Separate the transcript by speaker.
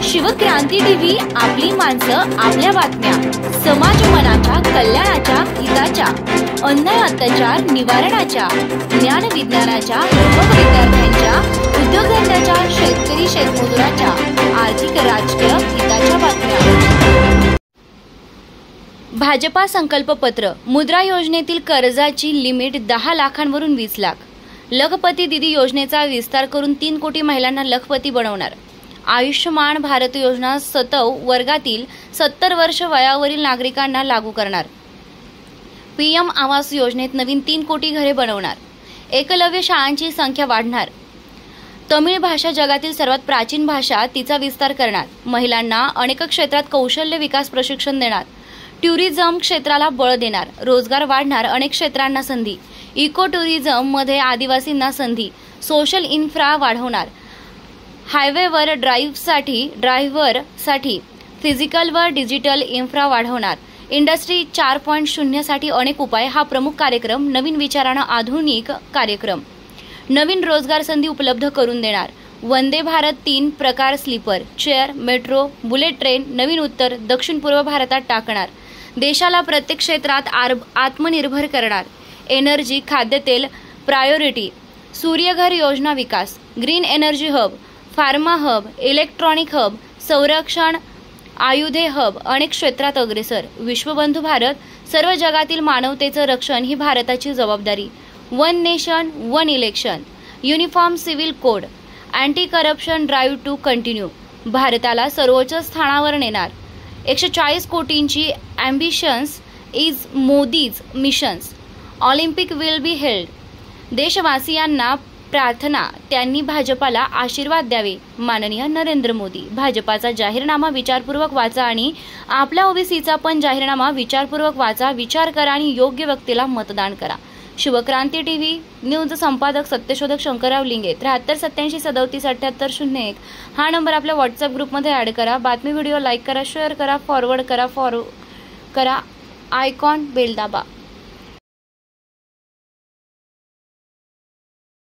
Speaker 1: Shivkranti TV, आपली माणसं, आपल्या बातम्या, समाज मनाच्या कल्याणाच्या, हिताच्या, अन्याय अत्याचार निवारणाच्या, ज्ञान विज्ञानाच्या, युवक विद्यार्थ्यांच्या, उद्योगधंद्याच्या, शेतकरी शेतमजुराच्या, आर्थिक राजकीय हिताच्या बातम्या। भाजपा संकल्पपत्र, मुद्रा योजनेतील कर्जाची लिमिट 10 लाखांवरून 20 लाख। लखपती दीदी योजनेचा विस्तार करून 3 कोटी महिलांना लखपती बनवणार। आयुष्यमान भारत योजना 7 वर्गातील 70 वर्ष वयावरील नागरिकांना लागू करणार। पीएम आवास योजनेत नवीन 3 कोटी घरे बनवणार। एकलव्य शाळांची संख्या वाढणार। तमिळ भाषा जगातील सर्वात प्राचीन भाषा, तिचा विस्तार करणार। महिलांना अनेक क्षेत्रात कौशल्य विकास प्रशिक्षण देणार। टुरिझम क्षेत्राला बळ देणार। रोजगार वाढणार, अनेक क्षेत्रांना संधी। इको टुरिझम मध्ये आदिवासींना संधी। सोशल इन्फ्रा वाढवणार। हायवेवर ड्रायव्हरसाठी फिजिकल व डिजिटल इन्फ्रा वाढवणार। इंडस्ट्री 4.0 साठी अनेक उपाय हा प्रमुख कार्यक्रम। नवीन विचारांना आधुनिक कार्यक्रम। नवीन रोजगार संधी उपलब्ध करून देणार। वंदे भारत 3 प्रकार sleeper, chair, metro, bullet train नवीन उत्तर दक्षिण पूर्व भारतात टाकणार। देशाला प्रत्येक क्षेत्रात आत्मनिर्भर करणार। एनर्जी, खाद्यतेल प्रायोरिटी। सूर्यघर योजना विकास। Green energy hub, pharma hub, electronic hub, संरक्षण आयुधे हब अनेक क्षेत्रात अग्रेसर। विश्वबंधू भारत, सर्व जगातील मानवतेचं रक्षण ही भारताची जबाबदारी। One nation one election, uniform civil code, anti corruption drive to continue, भारताला सर्वोच्च स्थानावर नेणार। 140 कोटींची ambitions is Modi's missions. Olympic will be held. देशवासियांना प्रार्थना, त्यांनी भाजपाला आशीर्वाद द्यावे। माननीय नरेंद्र मोदी। भाजपाचा जाहीरनामा विचारपूर्वक वाचा आणि आपल्या ओबीसीचा पण जाहीरनामा विचारपूर्वक वाचा, विचार करा आणि योग्य व्यक्तीला मतदान करा। शिवक्रांती टीव्ही न्यूज संपादक सत्यशोधक शंकरराव लिंगे। 7387377801 हा नंबर आपल्या व्हॉट्सअप ग्रुपमध्ये ॲड करा। बातमी व्हिडिओ लाईक करा, शेअर करा, फॉरवर्ड करा, आयकॉन बेल दाबा।